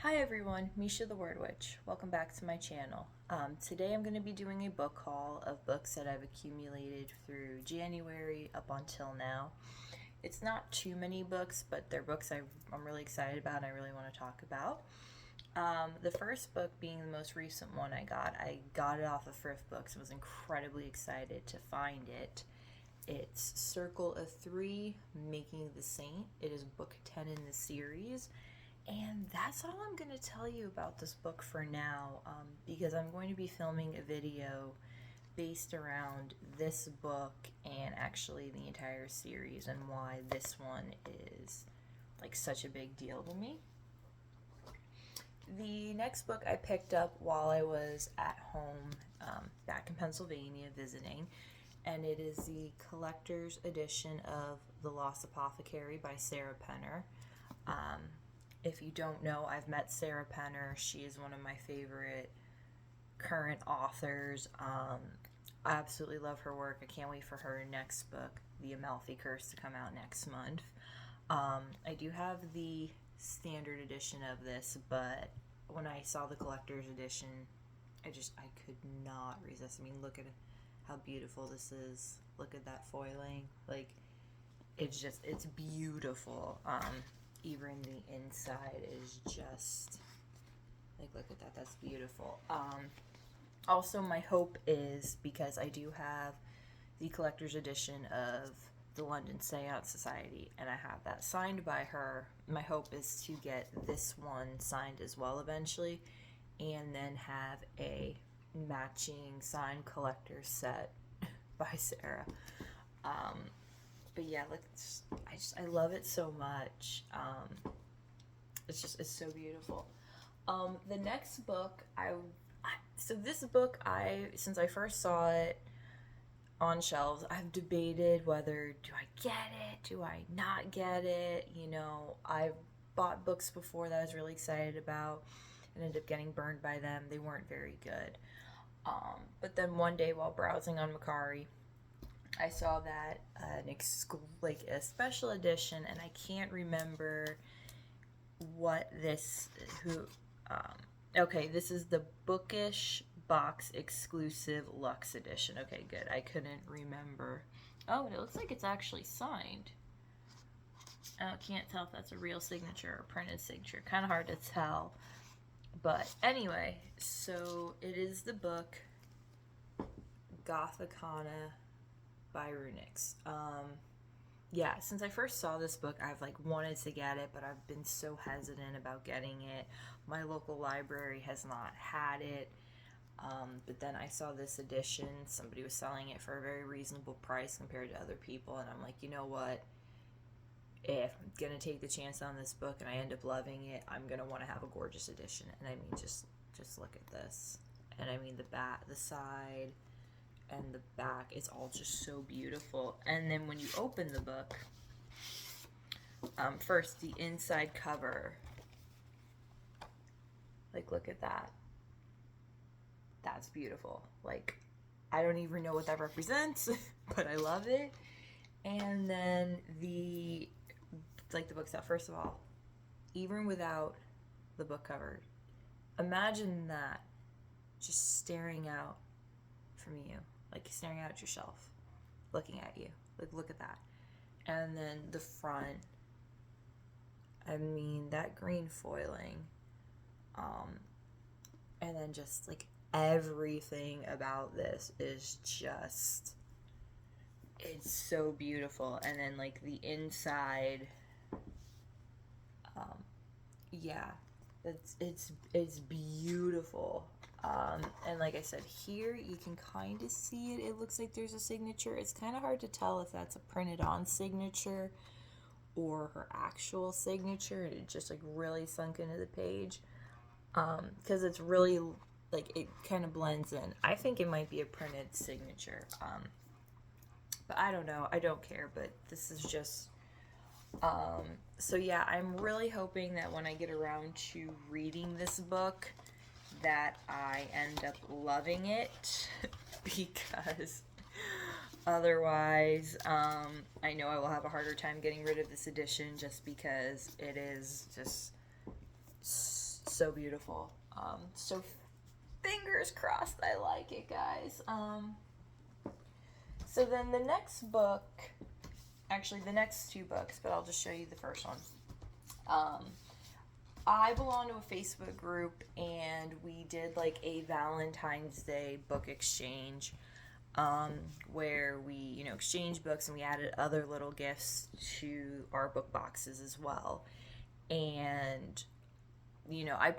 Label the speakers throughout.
Speaker 1: Hi everyone, Misha the Word Witch. Welcome back to my channel. Today I'm going to be doing a book haul of books that I've accumulated through January up until now. It's not too many books, but they're books I'm really excited about and I really want to talk about. The first book being the most recent one I got it off of Thrift Books and was incredibly excited to find it. It's Circle of Three, Making the Saint. It is book 10 in the series. And that's all I'm going to tell you about this book for now, because I'm going to be filming a video based around this book and actually the entire series and why this one is like such a big deal to me. The next book I picked up while I was at home back in Pennsylvania visiting, and it is the collector's edition of The Lost Apothecary by Sarah Penner. If you don't know, I've met Sarah Penner. She is one of my favorite current authors. I absolutely love her work. I can't wait for her next book, The Amalfi Curse, to come out next month. I do have the standard edition of this, but when I saw the collector's edition, I could not resist. I mean, look at how beautiful this is. Look at that foiling. Like, it's beautiful. Even the inside is just like, look at that, that's beautiful. Also, my hope is, because I do have the collector's edition of the London Seance Society and I have that signed by her, my hope is to get this one signed as well eventually, and then have a matching signed collector's set by Sarah. But yeah, like, I love it so much. It's so beautiful. The next book this book, since I first saw it on shelves, I've debated whether do I get it, do I not get it. You know, I've bought books before that I was really excited about and ended up getting burned by them. They weren't very good. But then one day while browsing on Mercari, I saw that a special edition, and I can't remember what okay, this is the Bookish Box exclusive Luxe edition. Okay, good. I couldn't remember. Oh, and it looks like it's actually signed. I can't tell if that's a real signature or printed signature. Kind of hard to tell. But anyway, so it is the book Gothicana by Runix. Yeah, since I first saw this book, I've wanted to get it, but I've been so hesitant about getting it. My local library has not had it. But then I saw this edition. Somebody was selling it for a very reasonable price compared to other people, and I'm like, you know what? If I'm gonna take the chance on this book and I end up loving it, I'm gonna want to have a gorgeous edition. And I mean, just look at this. And I mean, the side and the back, it's all just so beautiful. And then when you open the book, first the inside cover, like, look at that. That's beautiful. Like, I don't even know what that represents, but I love it. And then the book's out. First of all, even without the book cover, imagine that just staring out from you, like staring out at your shelf, looking at you. Like, look at that. And then the front, I mean, that green foiling, and then just like everything about this is just, it's so beautiful. And then like the inside, yeah, it's beautiful. And like I said, here you can kind of see it. It looks like there's a signature. It's kind of hard to tell if that's a printed on signature or her actual signature. It just like really sunk into the page, because it's really like, it kind of blends in. I think it might be a printed signature, but I don't know. I don't care. But this is just so yeah, I'm really hoping that when I get around to reading this book that I end up loving it, because otherwise, I know I will have a harder time getting rid of this edition, just because it is just so beautiful. So fingers crossed I like it, guys. So then the next book, actually the next two books, but I'll just show you the first one. I belong to a Facebook group, and we did like a Valentine's Day book exchange, where we, you know, exchanged books, and we added other little gifts to our book boxes as well. And, you know, I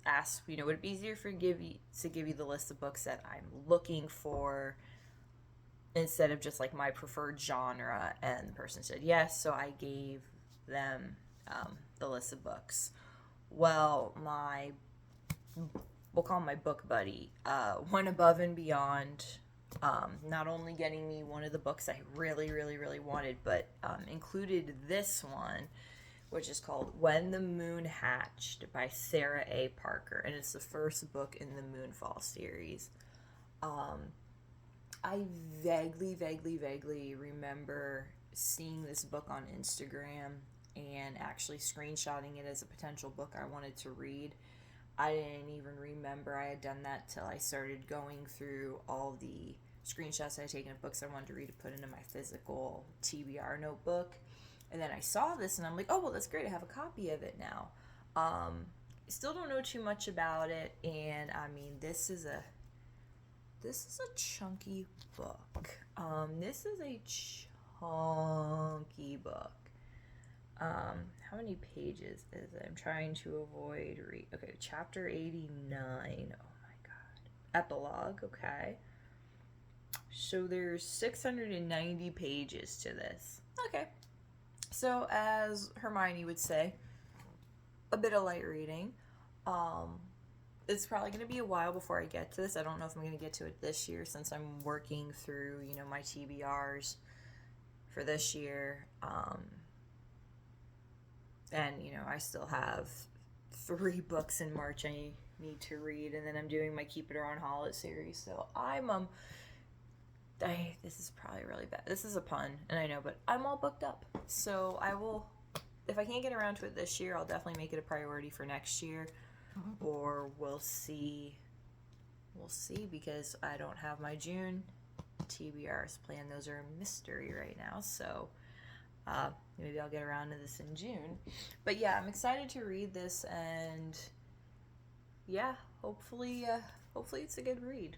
Speaker 1: asked, you know, would it be easier to give you the list of books that I'm looking for instead of just like my preferred genre? And the person said yes, so I gave them the list of books. Well, we'll call him my book buddy, went above and beyond, not only getting me one of the books I really, really, really wanted, but included this one, which is called When the Moon Hatched by Sarah A. Parker, and it's the first book in the Moonfall series. I vaguely remember seeing this book on Instagram and actually screenshotting it as a potential book I wanted to read. I didn't even remember I had done that till I started going through all the screenshots I had taken of books I wanted to read to put into my physical TBR notebook. And then I saw this and I'm like, oh, well, that's great. I have a copy of it now. Still don't know too much about it. And I mean, this is a chunky book. This is a chunky book. How many pages is it? I'm trying to avoid okay, chapter 89. Oh my god. Epilogue, okay. So there's 690 pages to this. Okay. So as Hermione would say, a bit of light reading. It's probably going to be a while before I get to this. I don't know if I'm going to get to it this year since I'm working through, you know, my TBRs for this year. And, you know, I still have 3 books in March I need to read, and then I'm doing my Keep It or On Holiday series. So I'm, this is probably really bad. This is a pun, and I know, but I'm all booked up. So I will, if I can't get around to it this year, I'll definitely make it a priority for next year. Or we'll see, because I don't have my June TBRs planned. Those are a mystery right now, so maybe I'll get around to this in June. But yeah, I'm excited to read this, and yeah, hopefully it's a good read.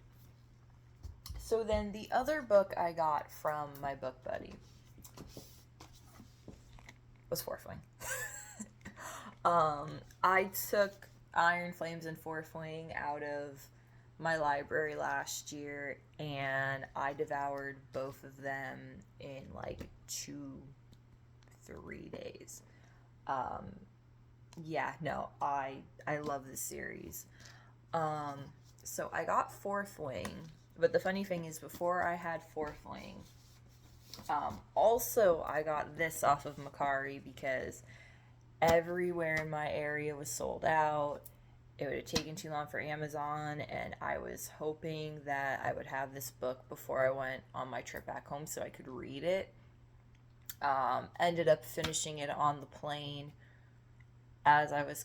Speaker 1: So then the other book I got from my book buddy was Fourth Wing. I took Iron Flames and Fourth Wing out of my library last year, and I devoured both of them in like 2-3 days. Yeah, no, I love this series. So I got Fourth Wing, but the funny thing is, before I had Fourth Wing, also I got this off of Macari because everywhere in my area was sold out. It would have taken too long for Amazon, and I was hoping that I would have this book before I went on my trip back home so I could read it. Ended up finishing it on the plane as I was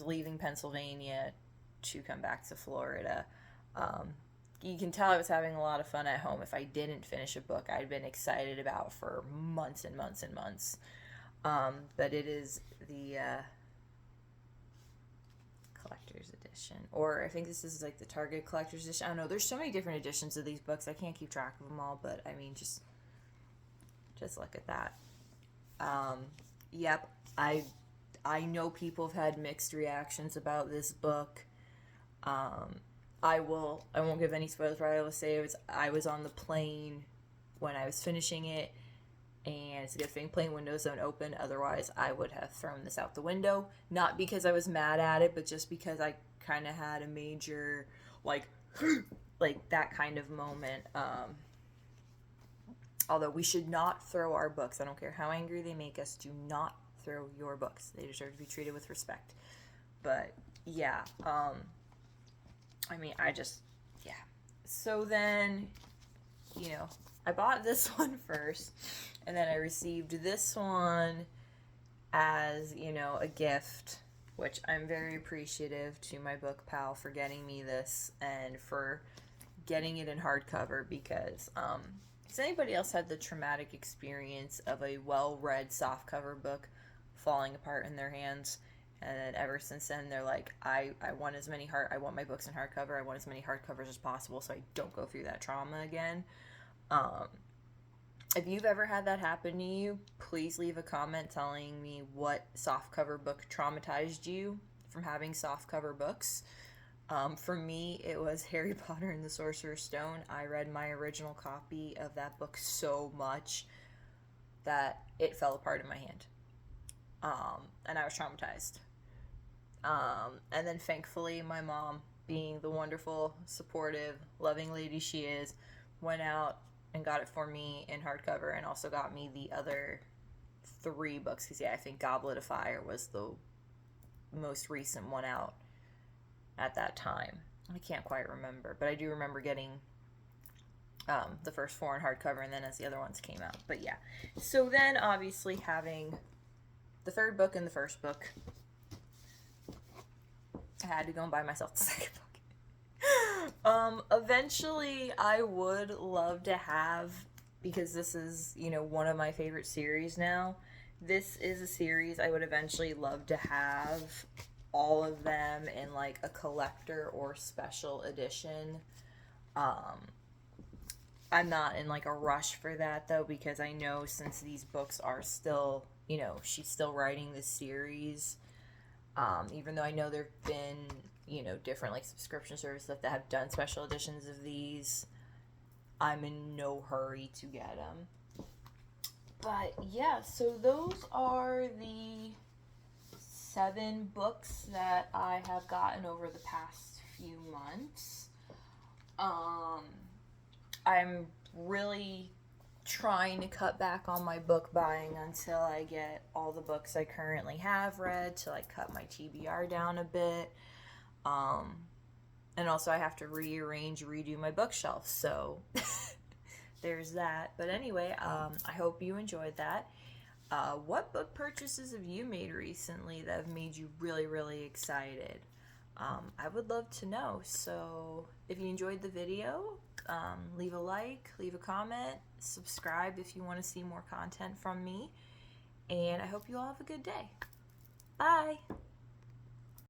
Speaker 1: leaving Pennsylvania to come back to Florida. You can tell I was having a lot of fun at home. If I didn't finish a book I'd been excited about for months and months and months. But it is the collector's edition, or I think this is like the Target collector's edition. I don't know, there's so many different editions of these books I can't keep track of them all, but I mean, just look at that. Yep, I know people have had mixed reactions about this book. I won't give any spoilers, but I will say I was on the plane when I was finishing it, and it's a good thing plane windows don't open, otherwise I would have thrown this out the window. Not because I was mad at it, but just because I kind of had a major, like that kind of moment. Although we should not throw our books. I don't care how angry they make us, do not throw your books. They deserve to be treated with respect. But yeah, I mean, yeah. So then, you know, I bought this one first, and then I received this one as, you know, a gift which I'm very appreciative to my book pal for getting me this and for getting it in hardcover, because has anybody else had the traumatic experience of a well-read softcover book falling apart in their hands? And then ever since then, they're like, I want I want my books in hardcover. I want as many hardcovers as possible so I don't go through that trauma again. If you've ever had that happen to you, please leave a comment telling me what softcover book traumatized you from having softcover books. For me, it was Harry Potter and the Sorcerer's Stone. I read my original copy of that book so much that it fell apart in my hand. And I was traumatized. And then thankfully, my mom, being the wonderful, supportive, loving lady she is, went out and got it for me in hardcover, and also got me the other 3 books. Because, yeah, I think Goblet of Fire was the most recent one out at that time. I can't quite remember, but I do remember getting the first 4 in hardcover, and then as the other ones came out. But yeah, so then obviously having the 3rd book and the 1st book, I had to go and buy myself the 2nd book. Eventually I would love to have, because this is, you know, one of my favorite series now, this is a series I would eventually love to have all of them in like a collector or special edition. I'm not in like a rush for that though, because I know since these books are still, you know, she's still writing this series, even though I know there've been, you know, different like subscription services that have done special editions of these, I'm in no hurry to get them. But yeah, so those are the 7 books that I have gotten over the past few months. I'm really trying to cut back on my book buying until I get all the books I currently have read, to like cut my TBR down a bit. And also I have to redo my bookshelf, so there's that. But anyway, I hope you enjoyed that. What book purchases have you made recently that have made you really, really excited? I would love to know. So if you enjoyed the video, leave a like, leave a comment, subscribe if you want to see more content from me. And I hope you all have a good day. Bye!